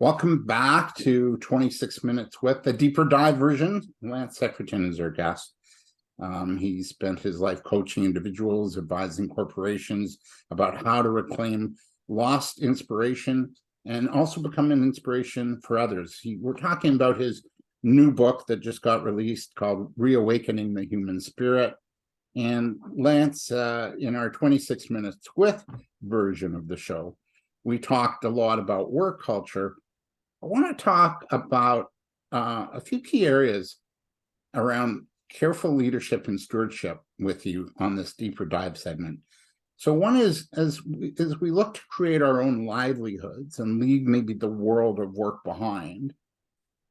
Welcome back to 26 Minutes with the deeper dive version. Lance Secretan is our guest. He spent his life coaching individuals, advising corporations about how to reclaim lost inspiration and also become an inspiration for others. We're talking about his new book that just got released called Reawakening the Human Spirit. And Lance, in our 26 Minutes with version of the show, we talked a lot about work culture. I want to talk about a few key areas around careful leadership and stewardship with you on this deeper dive segment. So one is, as we look to create our own livelihoods and leave maybe the world of work behind,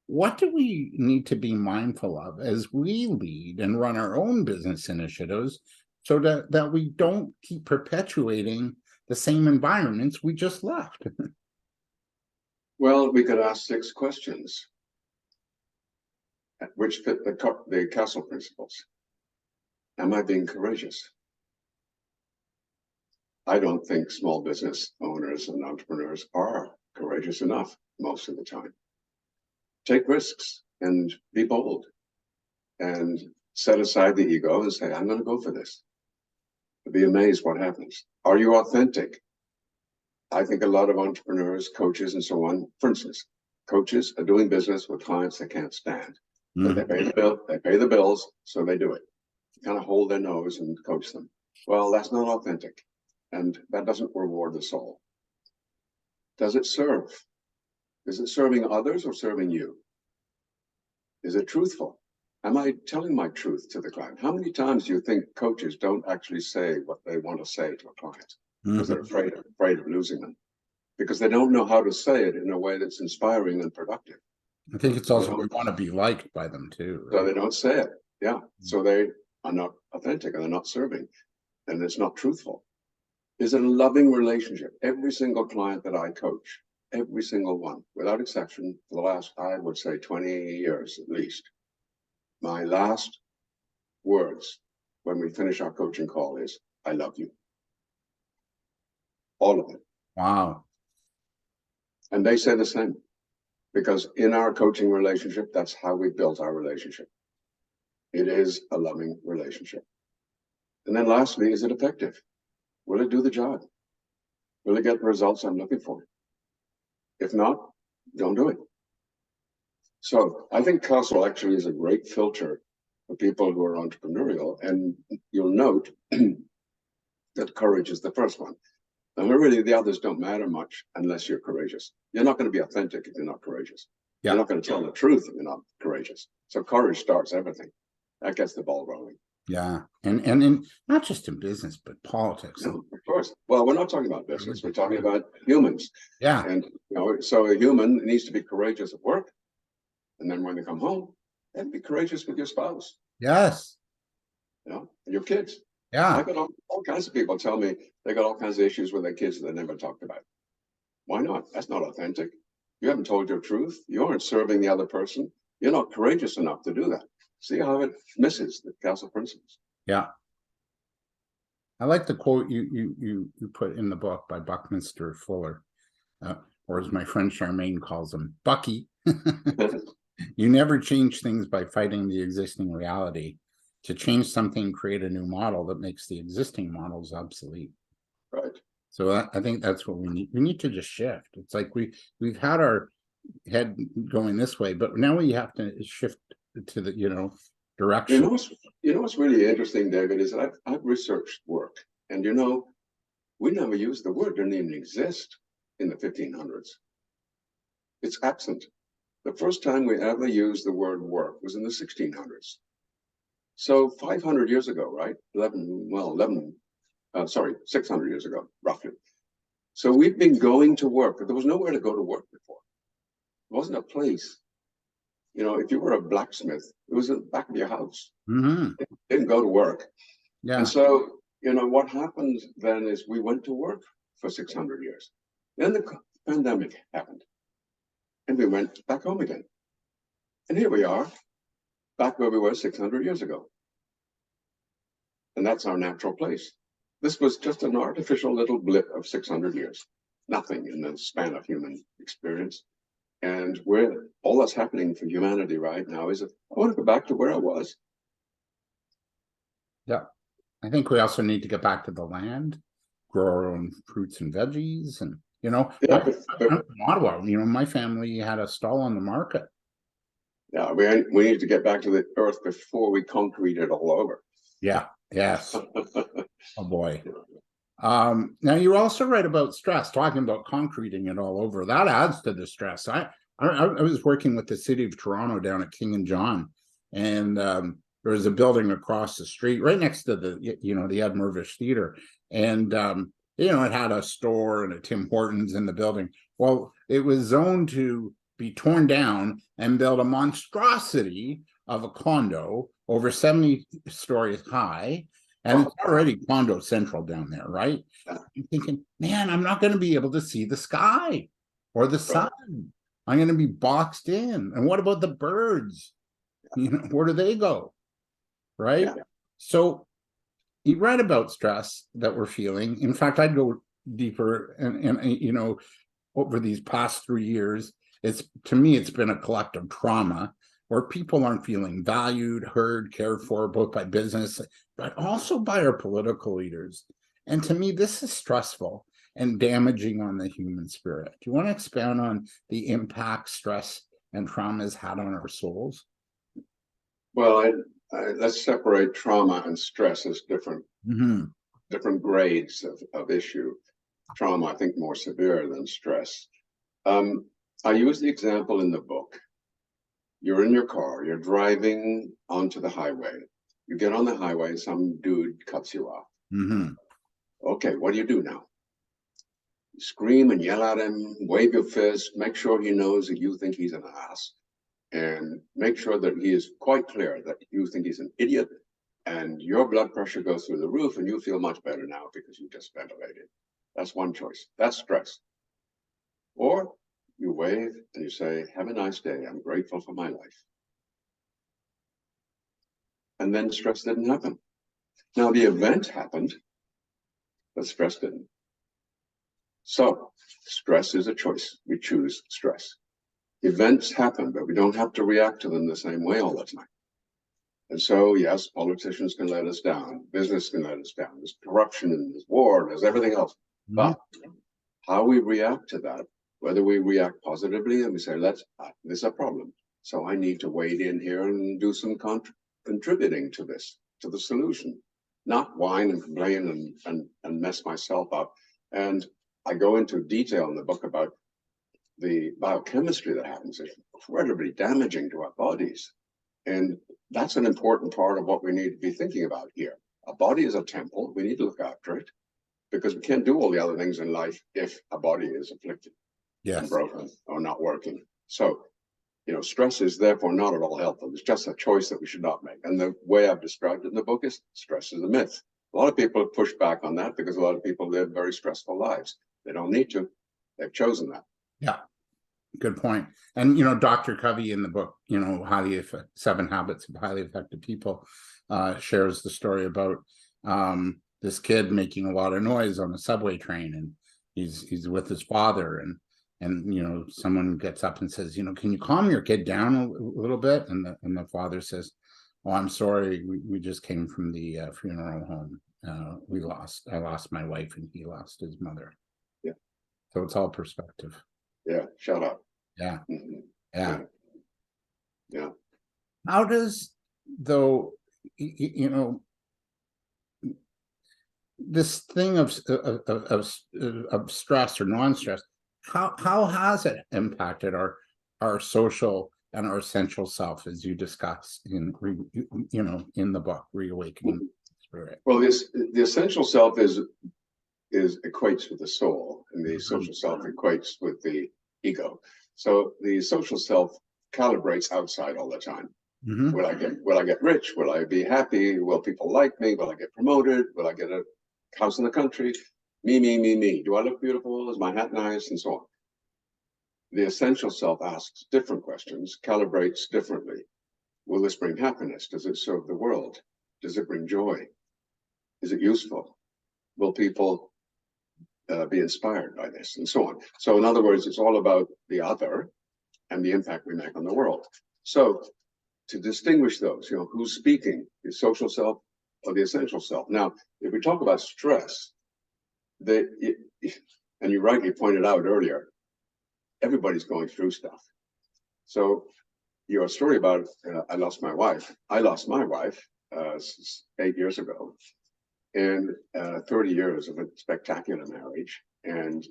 what do we need to be mindful of as we lead and run our own business initiatives so that we don't keep perpetuating the same environments we just left? Well, we could ask 6 questions, which fit the castle principles. Am I being courageous? I don't think small business owners and entrepreneurs are courageous enough most of the time. Take risks and be bold and set aside the ego and say, I'm going to go for this. Be amazed what happens. Are you authentic? I think a lot of entrepreneurs, coaches, and so on, for instance, coaches are doing business with clients they can't stand. But they pay the bills, so they do it. Kind of hold their nose and coach them. Well, that's not authentic, and that doesn't reward the soul. Does it serve? Is it serving others or serving you? Is it truthful? Am I telling my truth to the client? How many times do you think coaches don't actually say what they want to say to a client? Because they're afraid of losing them, because they don't know how to say it in a way that's inspiring and productive. I think it's also we want to be liked by them too. Right? So they don't say it. Yeah. So they are not authentic and they're not serving, and it's not truthful. Is it a loving relationship? Every single client that I coach, every single one, without exception, for the last, I would say 20 years at least, my last words when we finish our coaching call is, I love you. All of them. Wow. And they say the same, because in our coaching relationship, that's how we built our relationship. It is a loving relationship. And then lastly, is it effective? Will it do the job? Will it get the results I'm looking for? If not, don't do it. So I think Castle actually is a great filter for people who are entrepreneurial. And you'll note that courage is the first one. And really, the others don't matter much unless you're courageous. You're not going to be authentic if you're not courageous. Yeah. You're not going to tell the truth if you're not courageous. So courage starts everything. That gets the ball rolling. Yeah, and in not just in business, but politics. No, of course. Well, we're not talking about business. We're talking about humans. Yeah. And so a human needs to be courageous at work, and then when they come home, and be courageous with your spouse. Yes. And your kids. Yeah. I got all kinds of people tell me they got all kinds of issues with their kids that they never talked about. Why not? That's not authentic. You haven't told your truth. You aren't serving the other person. You're not courageous enough to do that. See how it misses the Castle principles. Yeah. I like the quote you put in the book by Buckminster Fuller, or as my friend Charmaine calls him, Bucky. You never change things by fighting the existing reality. To change something, create a new model that makes the existing models obsolete. Right. So I think that's what we need. We need to just shift. It's like we've had our head going this way, but now we have to shift to the direction. You know what's really interesting, David, is I've researched work, and we never used the word. It didn't even exist in the 1500s. It's absent. The first time we ever used the word work was in the 1600s. So 500 years ago, right? 600 years ago, roughly. So we've been going to work, but there was nowhere to go to work before. It wasn't a place. If you were a blacksmith, it was in the back of your house. Mm-hmm. It didn't go to work. Yeah. And so, what happened then is we went to work for 600 years. Then the pandemic happened. And we went back home again. And here we are, back where we were 600 years ago. And that's our natural place. This was just an artificial little blip of 600 years. Nothing in the span of human experience. And where all that's happening for humanity right now is, I want to go back to where I was. Yeah. I think we also need to get back to the land, grow our own fruits and veggies. And, I'm from Ottawa, my family had a stall on the market. Yeah, we need to get back to the earth before we concrete it all over. Yeah. Yes. Oh, boy. Now you also write about stress, talking about concreting it all over. That adds to the stress. I was working with the city of Toronto down at King and John, and there was a building across the street, right next to the Ed Mirvish Theater, and it had a store and a Tim Hortons in the building. Well, it was zoned to be torn down and build a monstrosity of a condo over 70 stories high. And it's already condo central down there, right? I'm thinking, man, I'm not going to be able to see the sky or the sun. I'm going to be boxed in. And what about the birds? Where do they go? Right? Yeah. So you write about stress that we're feeling. In fact, I'd go deeper and over these past 3 years, to me, it's been a collective trauma where people aren't feeling valued, heard, cared for, both by business, but also by our political leaders. And to me, this is stressful and damaging on the human spirit. Do you want to expound on the impact stress and trauma has had on our souls? Well, let's separate trauma and stress as different grades of issue. Trauma, I think, more severe than stress. I use the example in the book. You're in your car, you're driving onto the highway. You get on the highway, some dude cuts you off. Okay, what do you do now? You scream and yell at him, wave your fist, make sure he knows that you think he's an ass, and make sure that he is quite clear that you think he's an idiot, and your blood pressure goes through the roof, and you feel much better now because you just ventilated. That's one choice. That's stress. Or you wave and you say, have a nice day. I'm grateful for my life. And then stress didn't happen. Now the event happened, but stress didn't. So stress is a choice. We choose stress. Events happen, but we don't have to react to them the same way all the time. And so, yes, politicians can let us down. Business can let us down. There's corruption and there's war and there's everything else. But how we react to that, whether we react positively and we say, this is a problem. So I need to wade in here and do some contributing to this, to the solution, not whine and complain and mess myself up. And I go into detail in the book about the biochemistry that happens. It's incredibly damaging to our bodies. And that's an important part of what we need to be thinking about here. Our body is a temple. We need to look after it because we can't do all the other things in life if a body is afflicted. Yes. And broken or not working. So, stress is therefore not at all helpful. It's just a choice that we should not make. And the way I've described it in the book is stress is a myth. A lot of people have pushed back on that because a lot of people live very stressful lives. They don't need to. They've chosen that. Yeah. Good point. And, Dr. Covey in the book, 7 Habits of Highly Effective People, shares the story about this kid making a lot of noise on a subway train, and he's with his father, and someone gets up and says, can you calm your kid down a little bit? And the father says, oh, I'm sorry, we just came from the funeral home. I lost my wife and he lost his mother. Yeah. So it's all perspective. Yeah, shut up. Yeah. Yeah. How does, though, this thing of stress or non-stress, how has it impacted our social and our essential self, as you discuss in the book Reawakening the Spirit? Well, the essential self equates with the soul, and the social self equates with the ego. So the social self calibrates outside all the time. Will I get rich? Will I be happy? Will people like me? Will I get promoted? Will I get a house in the country? Me. Do I look beautiful? Is my hat nice? And so on. The essential self asks different questions, calibrates differently. Will this bring happiness? Does it serve the world? Does it bring joy? Is it useful? Will people be inspired by this? And so on. So in other words, it's all about the other and the impact we make on the world. So to distinguish those, who's speaking, the social self or the essential self. Now, if we talk about stress, and you rightly pointed out earlier, everybody's going through stuff. So your story about I lost my wife 8 years ago, and 30 years of a spectacular marriage, and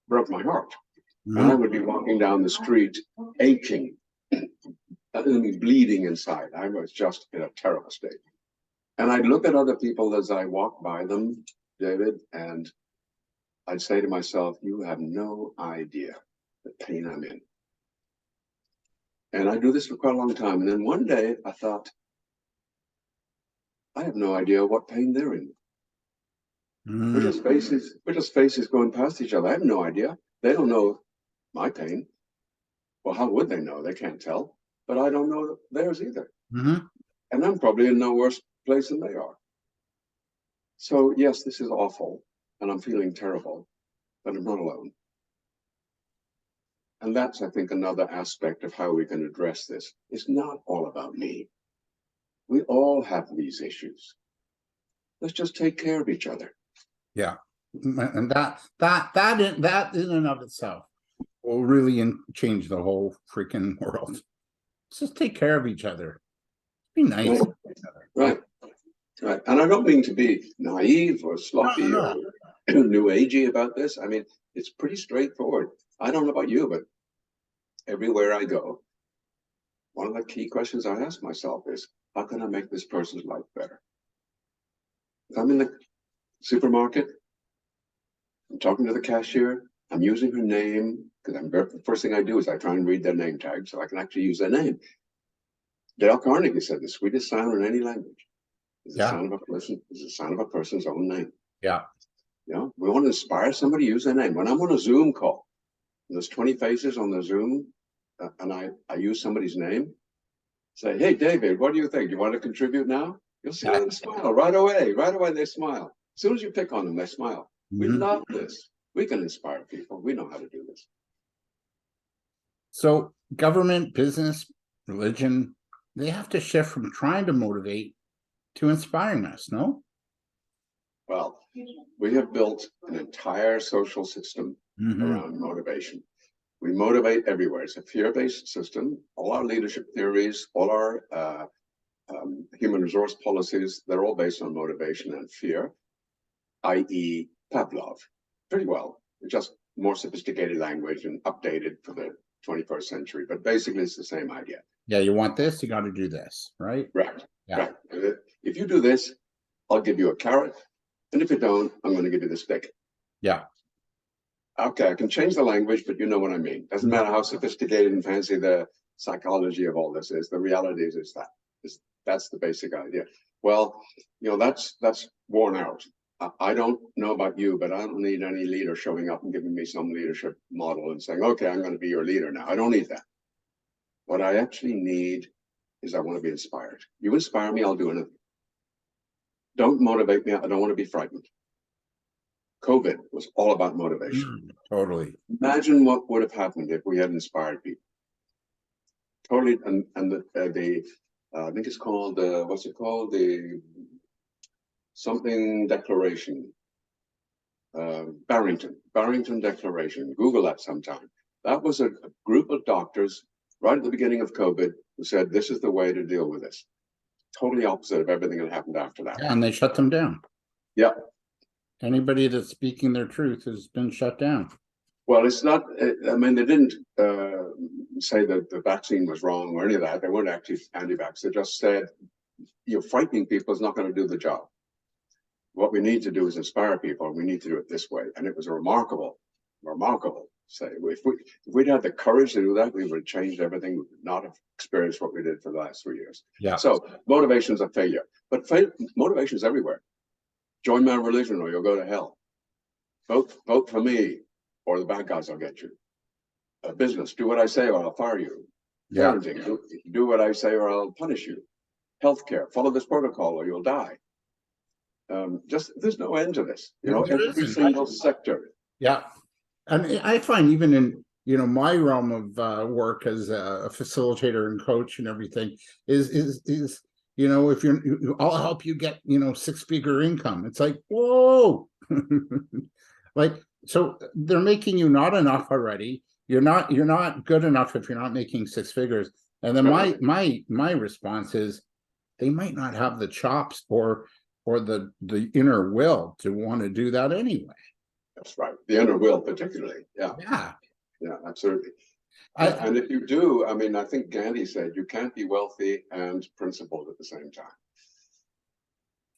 broke my heart. Mhm. And I would be walking down the street aching, bleeding inside. I was just in a terrible state. And I'd look at other people as I walked by them, David, and I'd say to myself, you have no idea the pain I'm in. And I do this for quite a long time. And then one day I thought, I have no idea what pain they're in. We're just faces going past each other. I have no idea. They don't know my pain. Well, how would they know? They can't tell. But I don't know theirs either. Mhm. And I'm probably in no worse place than they are. So yes, this is awful, and I'm feeling terrible, but I'm not alone. And that's, I think, another aspect of how we can address this. It's not all about me. We all have these issues. Let's just take care of each other. Yeah, and that in and of itself will really change the whole freaking world. Let's just take care of each other. Be nice. Right. Right. And I don't mean to be naive or sloppy or new agey about this. I mean, it's pretty straightforward. I don't know about you, but everywhere I go, one of the key questions I ask myself is, how can I make this person's life better? If I'm in the supermarket, I'm talking to the cashier, I'm using her name, because the first thing I do is I try and read their name tag so I can actually use their name. Dale Carnegie said the sweetest sound in any language is the sound of a person's own name. Yeah. We want to inspire somebody to use their name. When I'm on a Zoom call, and there's 20 faces on the Zoom, and I use somebody's name, say, hey, David, what do you think? Do you want to contribute now? You'll see them smile right away. Right away, they smile. As soon as you pick on them, they smile. We love this. We can inspire people. We know how to do this. So government, business, religion, they have to shift from trying to motivate to inspiring us, no? Well, we have built an entire social system around motivation. We motivate everywhere. It's a fear-based system. All our leadership theories, all our human resource policies, they're all based on motivation and fear, i.e. Pavlov. Pretty well. It's just more sophisticated language and updated for the 21st century. But basically, it's the same idea. Yeah, you want this, you got to do this, right? Right. Yeah. Right. If you do this, I'll give you a carrot. And if you don't, I'm going to give you the stick. Yeah. Okay, I can change the language, but you know what I mean. Doesn't matter how sophisticated and fancy the psychology of all this is. The reality is that's the basic idea. Well, that's worn out. I don't know about you, but I don't need any leader showing up and giving me some leadership model and saying, okay, I'm going to be your leader now. I don't need that. What I actually need is I want to be inspired. You inspire me, I'll do anything. Don't motivate me. I don't want to be frightened. COVID was all about motivation. Totally. Imagine what would have happened if we had inspired people. Totally, and the I think it's called what's it called? The something declaration. Barrington Declaration. Google that sometime. That was a group of doctors right at the beginning of COVID who said this is the way to deal with this. Totally opposite of everything that happened after that. Yeah, and they shut them down. Yeah. Anybody that's speaking their truth has been shut down. Well, it's not, I mean, they didn't say that the vaccine was wrong or any of that. They weren't actually anti-vax. They just said, frightening people is not going to do the job. What we need to do is inspire people, and we need to do it this way. And it was a remarkable say. If we'd had the courage to do that, we would have changed everything. We would not have experienced what we did for the last 3 years. Yeah. So motivation is a failure, but motivation is everywhere. Join my religion or you'll go to hell. Vote for me or the bad guys will get you. Business, do what I say or I'll fire you. Yeah. Parenting, do what I say or I'll punish you. Healthcare, follow this protocol or you'll die. There's no end to this. Every single sector. Yeah. And I find even in my realm of work as a facilitator and coach and everything is if I'll help you get 6-figure income. It's like, whoa. Like, so they're making you not enough already. You're not good enough if you're not making 6 figures. And then my response is, they might not have the chops or the inner will to want to do that anyway. That's right. The inner will, particularly. Yeah. Yeah, absolutely. And if you do, I mean, I think Gandhi said you can't be wealthy and principled at the same time.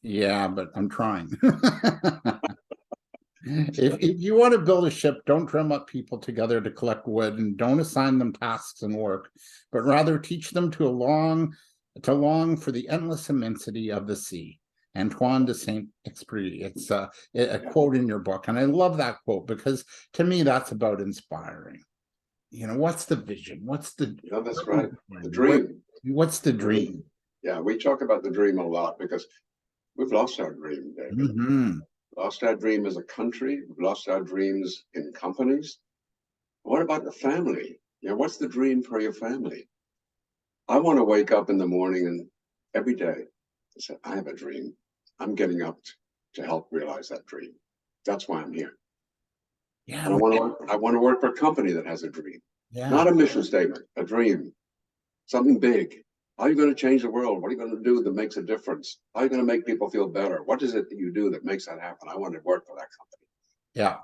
Yeah, but I'm trying. If you want to build a ship, don't drum up people together to collect wood, and don't assign them tasks and work, but rather teach them to long for the endless immensity of the sea. Antoine de Saint-Exupéry. It's a quote in your book, and I love that quote because to me that's about inspiring. What's the vision? What's the that's right. The dream. What's the dream? Yeah, we talk about the dream a lot because we've lost our dream, David. Lost our dream as a country. We've lost our dreams in companies. What about the family? What's the dream for your family? I want to wake up in the morning and every day say, I have a dream. I'm getting up to help realize that dream. That's why I'm here. Yeah. And I want to work for a company that has a dream. Yeah. Not a mission statement, a dream. Something big. How are you going to change the world? What are you going to do that makes a difference? How are you going to make people feel better? What is it that you do that makes that happen? I want to work for that company. Yeah.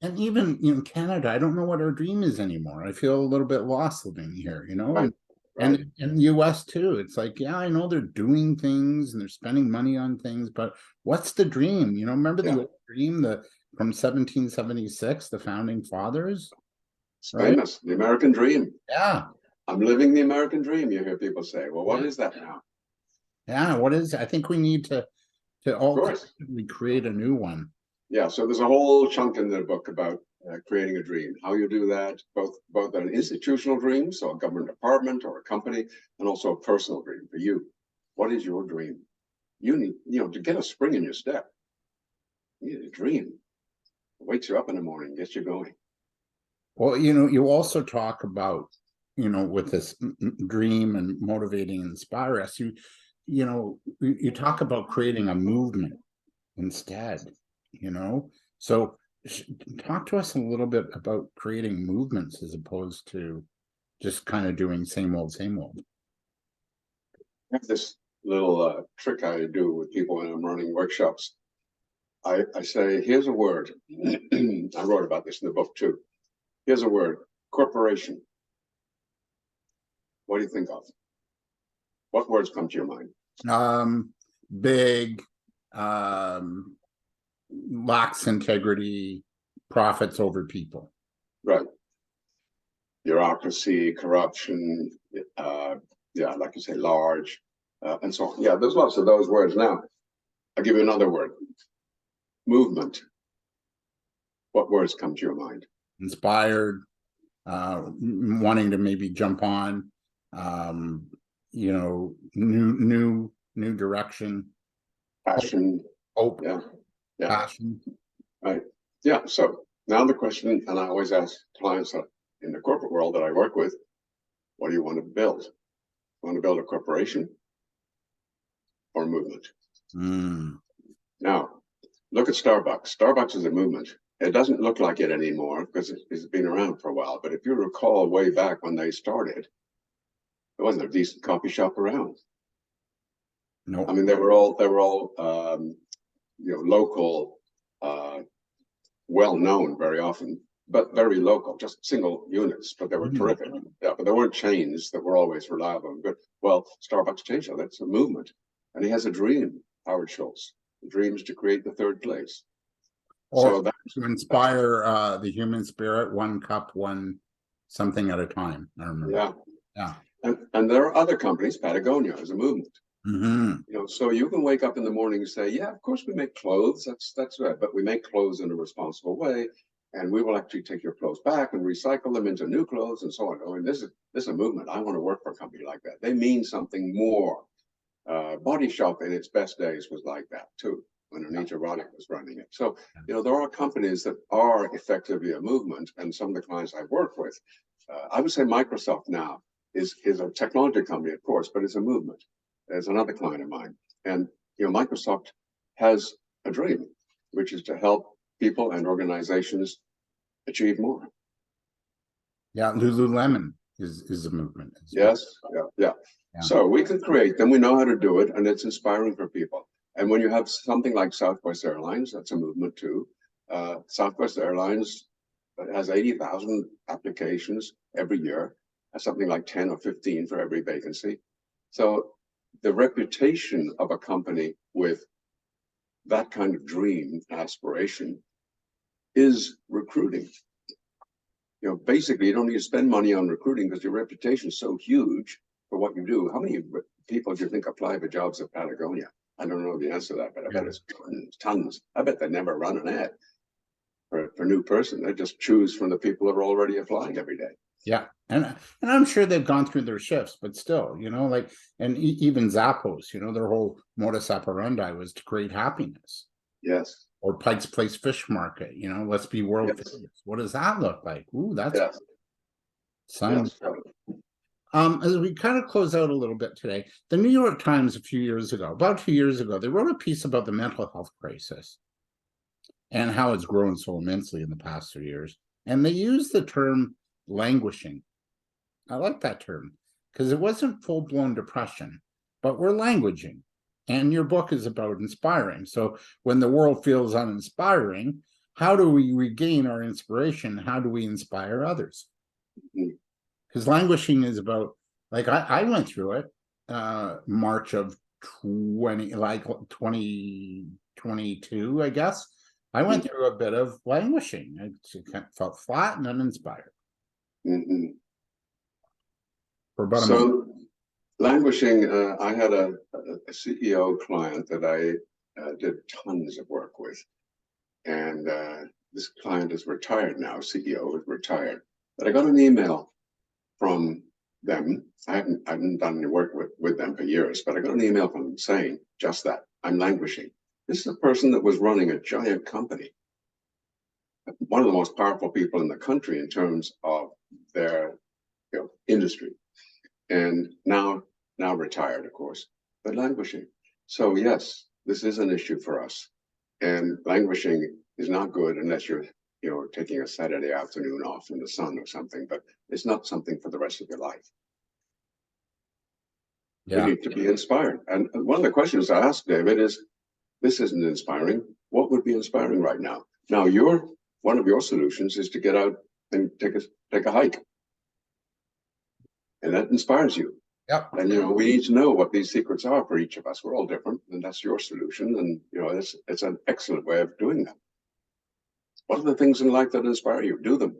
And even Canada, I don't know what our dream is anymore. I feel a little bit lost living here, Right. And in the US too. It's like, yeah, I know they're doing things and they're spending money on things, but what's the dream? Remember the old dream from 1776, the founding fathers? It's famous, the American dream. Yeah. I'm living the American dream, you hear people say. Well, what is that now? Yeah, what is it? I think we need to all collectively create a new one. Yeah, so there's a whole chunk in the book about creating a dream, how you do that, both an institutional dream, so a government department or a company, and also a personal dream for you. What is your dream? You need, to get a spring in your step, you need a dream. It wakes you up in the morning, gets you going. Well, you also talk about, with this dream and motivating and inspire us, you talk about creating a movement instead, so talk to us a little bit about creating movements as opposed to just kind of doing same old. I have this little trick I do with people when I'm running workshops. I say, here's a word. I wrote about this in the book too. Here's a word, corporation. What do you think of? What words come to your mind? Big, lacks integrity, profits over people. Right. Bureaucracy, corruption, like you say, large, and so on. Yeah, there's lots of those words. Now, I'll give you another word. Movement. What words come to your mind? Inspired, wanting to maybe jump on, new direction. Passion. Hope. Yeah. Passion. Right. Yeah. So now the question, and I always ask clients in the corporate world that I work with, what do you want to build? You want to build a corporation or a movement? Now, look at Starbucks. Starbucks is a movement. It doesn't look like it anymore because it's been around for a while. But if you recall way back when they started, there wasn't a decent coffee shop around. No. I mean, they were all local, well known very often, but very local, just single units. But they were terrific. Yeah, but there weren't chains that were always reliable and good. Well, Starbucks changed that. That's a movement, and he has a dream. Howard Schultz. The dream is to create the third place. Or to inspire the human spirit, one cup, one something at a time. I remember. Yeah. And there are other companies. Patagonia is a movement. So you can wake up in the morning and say, yeah, of course we make clothes. That's right. But we make clothes in a responsible way, and we will actually take your clothes back and recycle them into new clothes and so on. I mean, this is a movement. I want to work for a company like that. They mean something more. Body Shop in its best days was like that too. when Anita Roddick was running it. So, there are companies that are effectively a movement, and some of the clients I work with, I would say Microsoft now is a technology company, of course, but it's a movement. There's another client of mine, and Microsoft has a dream, which is to help people and organizations achieve more. Yeah, Lululemon is a movement. Yes, yeah. So we can create them. We know how to do it, and it's inspiring for people. And when you have something like Southwest Airlines, that's a movement too. Southwest Airlines has 80,000 applications every year, something like 10 or 15 for every vacancy. So the reputation of a company with that kind of dream aspiration is recruiting. Basically, you don't need to spend money on recruiting because your reputation is so huge for what you do. How many people do you think apply for jobs at Patagonia? I don't know the answer to that, but I bet it's tons. I bet they never run an ad for a new person. They just choose from the people that are already applying every day. Yeah, and I'm sure they've gone through their shifts, but still, and even Zappos, their whole modus operandi was to create happiness. Yes. Or Pike's Place Fish Market, let's be world famous. What does that look like? Ooh, that's yes. As we kind of close out a little bit today, the New York Times about 2 years ago, they wrote a piece about the mental health crisis and how it's grown so immensely in the past 3 years. And they used the term languishing. I like that term because it wasn't full-blown depression, but we're languishing. And your book is about inspiring. So when the world feels uninspiring, how do we regain our inspiration? How do we inspire others? Because languishing is about, like I went through it, March of 2022, I guess. I went through a bit of languishing. I felt flat and uninspired. For about a month. Languishing, I had a CEO client that I did tons of work with. And this client is retired now, CEO is retired. But I got an email from them. I haven't done any work with them for years, but I got an email from them saying just that, I'm languishing. This is a person that was running a giant company. One of the most powerful people in the country in terms of their industry. And now retired, of course, but languishing. So yes, this is an issue for us. And languishing is not good unless you're, taking a Saturday afternoon off in the sun or something, but it's not something for the rest of your life. Yeah. We need to be inspired. And one of the questions I asked David is, this isn't inspiring. What would be inspiring right now? Now, one of your solutions is to get out and take a hike. And that inspires you. Yeah. And we need to know what these secrets are for each of us. We're all different, and that's your solution. And it's an excellent way of doing that. What are the things in life that inspire you? Do them.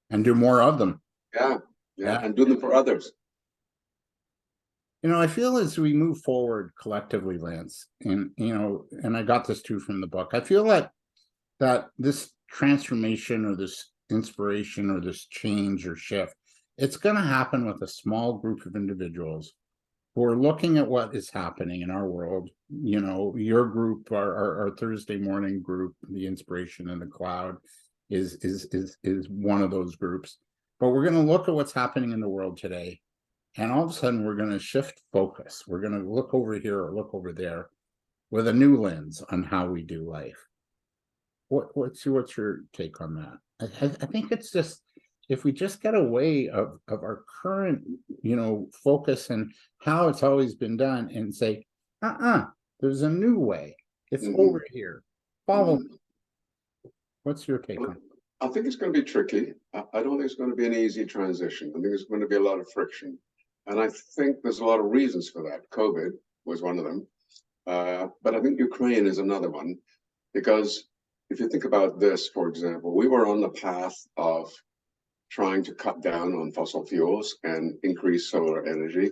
And do more of them. Yeah. And do them for others. I feel as we move forward collectively, Lance, and and I got this too from the book. I feel like that this transformation or this inspiration or this change or shift, it's going to happen with a small group of individuals who are looking at what is happening in our world. Your group, our Thursday morning group, the Inspiration in the Cloud, is one of those groups. But we're going to look at what's happening in the world today, and all of a sudden we're going to shift focus. We're going to look over here or look over there with a new lens on how we do life. What's your take on that? I think it's just, if we just get away of our current, focus and how it's always been done and say, there's a new way. It's over here. Follow me. What's your take on it? I think it's going to be tricky. I don't think it's going to be an easy transition. I think there's going to be a lot of friction. And I think there's a lot of reasons for that. COVID was one of them. But I think Ukraine is another one. Because if you think about this, for example, we were on the path of trying to cut down on fossil fuels and increase solar energy.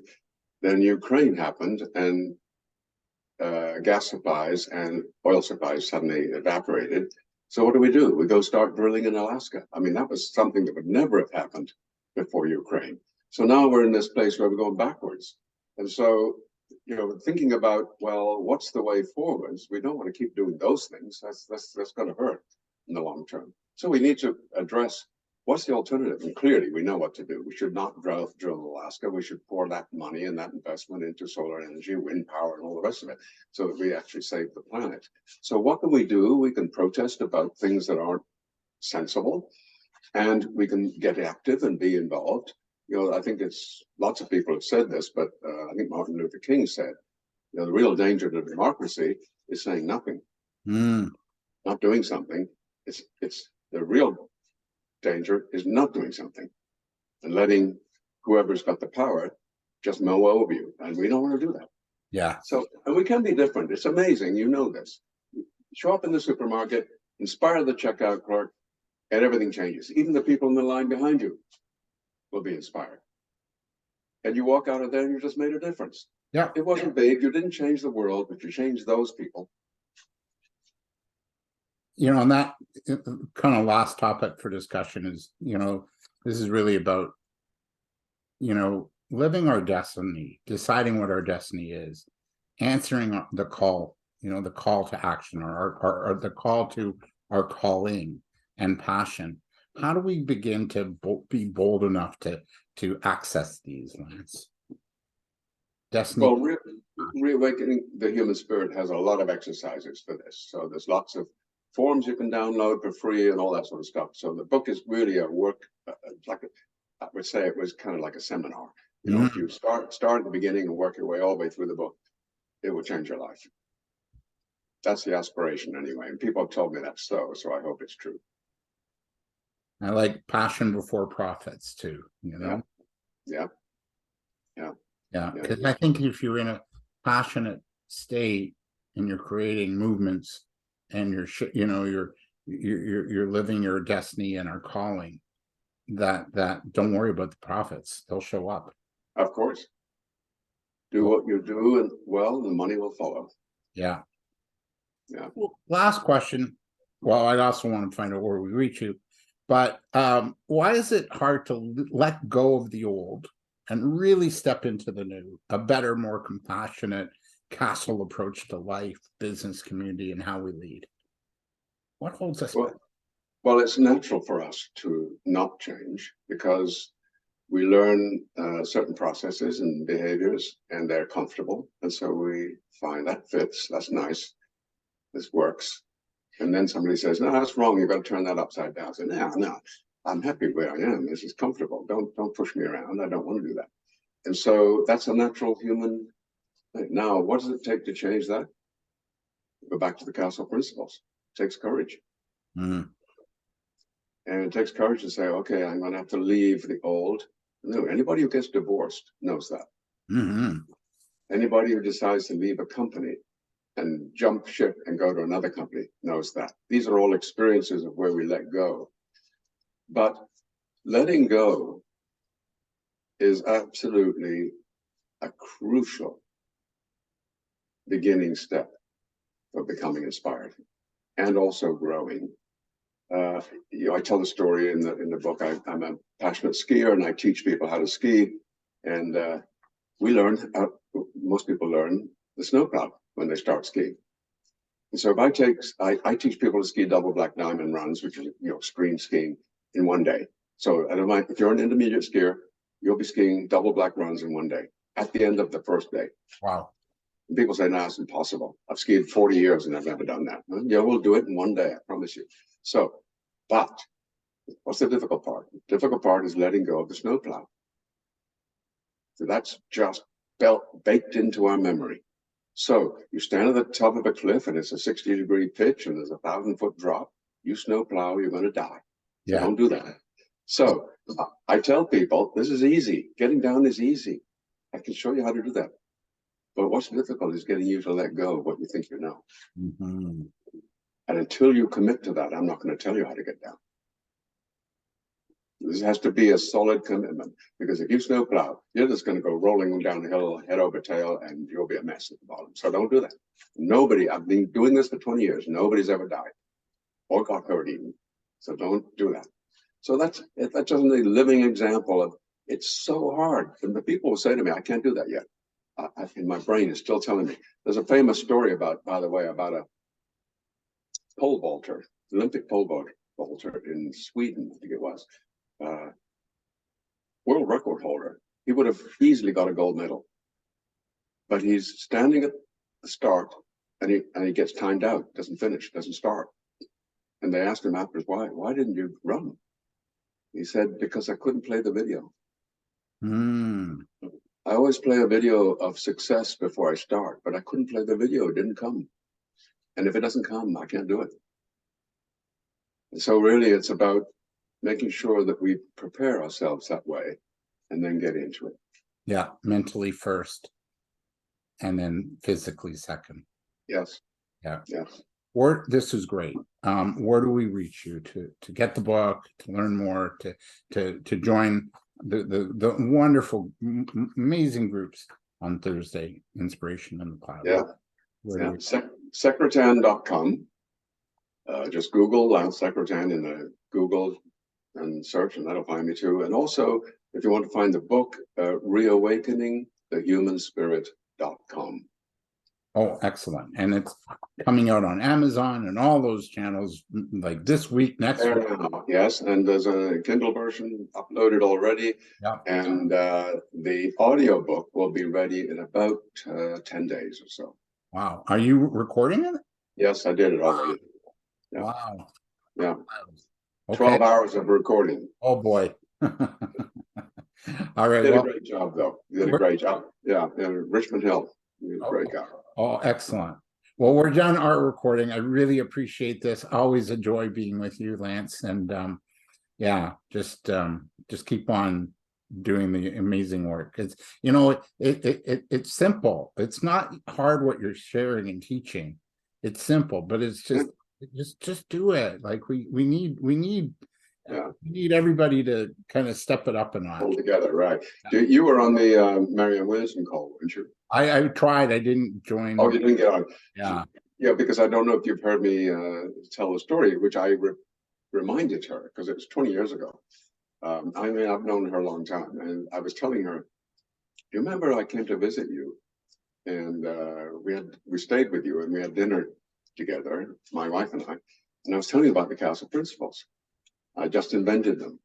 Then Ukraine happened, and gas supplies and oil supplies suddenly evaporated. So what do? We go start drilling in Alaska. I mean, that was something that would never have happened before Ukraine. So now we're in this place where we're going backwards. And so thinking about, well, what's the way forwards? We don't want to keep doing those things. That's going to hurt in the long term. So we need to address what's the alternative. And clearly, we know what to do. We should not drill Alaska. We should pour that money and that investment into solar energy, wind power, and all the rest of it, so that we actually save the planet. So what can we do? We can protest about things that aren't sensible, and we can get active and be involved. I think it's lots of people have said this, but I think Martin Luther King said, the real danger to democracy is saying nothing, not doing something. It's the real danger is not doing something and letting whoever's got the power just mow over you. And we don't want to do that. Yeah. So, and we can be different. It's amazing. You know this. Show up in the supermarket, inspire the checkout clerk, and everything changes. Even the people in the line behind you will be inspired. And you walk out of there and you just made a difference. Yeah. It wasn't big. You didn't change the world, but you changed those people. And that kind of last topic for discussion is, this is really about, living our destiny, deciding what our destiny is, answering the call, the call to action, or the call to our calling and passion. How do we begin to be bold enough to access these lands? Destiny. Well, Reawakening the Human Spirit has a lot of exercises for this. So there's lots of forms you can download for free and all that sort of stuff. So the book is really a work, I would say it was kind of like a seminar. If you start at the beginning and work your way all the way through the book, it will change your life. That's the aspiration anyway. And people have told me that's so I hope it's true. I like passion before profits too, Yeah. Because I think if you're in a passionate state and you're creating movements and you're living your destiny and our calling, that don't worry about the profits, they'll show up. Of course. Do what you do, and the money will follow. Yeah. Well, last question. Well, I also want to find out where we reach you, but why is it hard to let go of the old and really step into the new, a better, more compassionate castle approach to life, business, community, and how we lead? What holds us back? Well, it's natural for us to not change because we learn certain processes and behaviors, and they're comfortable. And so we find that fits, that's nice, this works. And then somebody says, no, that's wrong, you've got to turn that upside down. I say, no, I'm happy where I am. This is comfortable. Don't push me around. I don't want to do that. And so that's a natural human thing. Now, what does it take to change that? Go back to the castle principles. It takes courage. And it takes courage to say, okay, I'm going to have to leave the old. No, anybody who gets divorced knows that. Anybody who decides to leave a company and jump ship and go to another company knows that. These are all experiences of where we let go. But letting go is absolutely a crucial beginning step for becoming inspired and also growing. I tell the story in the book. I'm a passionate skier and I teach people how to ski. And we learn, most people learn the snowplow when they start skiing. And so if I teach people to ski double black diamond runs, which is screen skiing, in one day. So I don't mind if you're an intermediate skier, you'll be skiing double black runs in one day at the end of the first day. Wow. And people say, no, it's impossible. I've skied 40 years and I've never done that. Well, yeah, we'll do it in one day, I promise you. So, but what's the difficult part? The difficult part is letting go of the snowplow. So that's just baked into our memory. So you stand at the top of a cliff and it's a 60-degree pitch and there's a 1,000-foot drop. You snowplow, you're going to die. So Yeah. don't do that. So I tell people, this is easy. Getting down is easy. I can show you how to do that. But what's difficult is getting you to let go of what you think you know. And until you commit to that, I'm not going to tell you how to get down. This has to be a solid commitment, because if you snowplow, you're just going to go rolling down the hill, head over tail, and you'll be a mess at the bottom. So don't do that. I've been doing this for 20 years. Nobody's ever died or got hurt even. So don't do that. So that's just a living example of, it's so hard. And the people will say to me, I can't do that yet. in my brain is still telling me. There's a famous story about, by the way, about a pole vaulter, Olympic pole vaulter in Sweden, I think it was, world record holder. He would have easily got a gold medal, but he's standing at the start, and he gets timed out, doesn't finish, doesn't start. And they asked him afterwards, why didn't you run? He said, because I couldn't play the video. I always play a video of success before I start, but I couldn't play the video. It didn't come. And if it doesn't come, I can't do it. And so really it's about making sure that we prepare ourselves that way and then get into it. Yeah, mentally first and then physically second. Yes. Yeah. Yes. This is great. Where do we reach you to get the book, to learn more, to join the wonderful, amazing groups on Thursday, Inspiration in the Cloud? Yeah. Secretan.com. Just Google Lance Secretan in the Google and search, and that'll find me too. And also, if you want to find the book, Reawakening the Spirit.com. Oh, excellent. And it's coming out on Amazon and all those channels like this week, next week. Yes, and there's a Kindle version uploaded already. Yeah. And the audio book will be ready in about 10 days or so. Wow. Are you recording it? Yes, I did it already. Yeah. Wow. Yeah. Okay. 12 hours of recording. Oh, boy. All right. You did a great job, though. You did a great job. Yeah. Richmond Hill. You did a great job. Oh, excellent. Well, we're done our recording. I really appreciate this. Always a joy being with you, Lance. And yeah, just keep on doing the amazing work. It's, you know, it's simple. It's not hard what you're sharing and teaching. It's simple, but it's just do it. Like we need everybody to kind of step it up a notch. All together, right? You were on the Marianne Williamson call, weren't you? I tried. I didn't join. Oh, you didn't get on. Yeah. Yeah, because I don't know if you've heard me tell the story, which I reminded her because it was 20 years ago. I mean, I've known her a long time, and I was telling her, "You remember I came to visit you, and we stayed with you, and we had dinner together, my wife and I was telling you about the Castle Principles. I just invented them,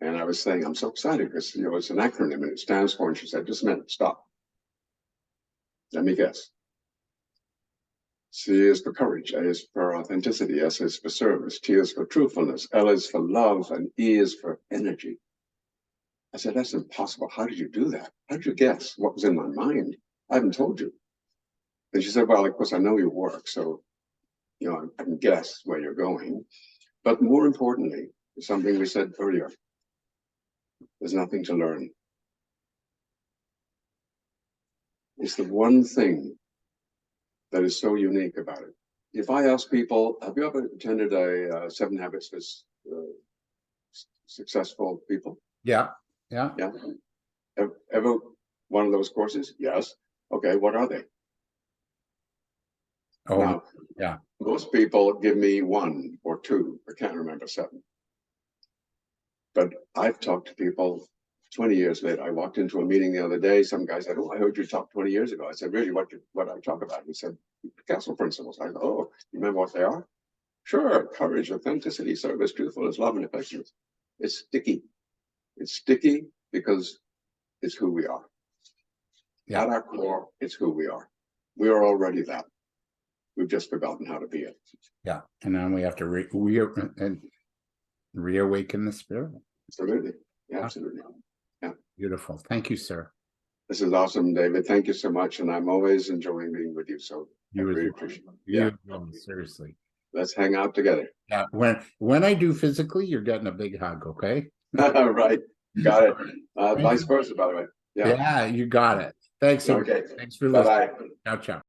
and I was saying I'm so excited because it's an acronym and it stands for." And she said, "Just a minute, stop. Let me guess. C is for courage, A is for authenticity, S is for service, T is for truthfulness, L is for love, and E is for energy." I said, "That's impossible. How did you do that? How did you guess what was in my mind? I haven't told you." And she said, "Well, of course, I know your work, so I can guess where you're going. But more importantly, something we said earlier, there's nothing to learn. It's the one thing that is so unique about it. If I ask people, have you ever attended a 7 Habits for Successful People? Yeah. Ever one of those courses? Yes. Okay, what are they? Oh, now, yeah. Most people give me 1 or 2. I can't remember 7. But I've talked to people 20 years later. I walked into a meeting the other day. Some guy said, "Oh, I heard you talk 20 years ago." I said, "Really? What I talk about?" He said, "Castle Principles." I said, "Oh, you remember what they are?" "Sure. Courage, authenticity, service, truthfulness, love, and affectionate." It's sticky. It's sticky because it's who we are. Yeah. At our core, it's who we are. We are already that. We've just forgotten how to be it. Yeah. And then we have to reawaken the spirit. Absolutely. Yeah, absolutely. Yeah. Beautiful. Thank you, sir. This is awesome, David. Thank you so much. And I'm always enjoying being with you. So I really appreciate it. Yeah. Seriously. Let's hang out together. Yeah. When I do physically, you're getting a big hug, okay? Right. Got it. Vice versa, by the way. Yeah, you got it. Thanks. Okay. Thanks for listening. Bye-bye. Ciao, ciao.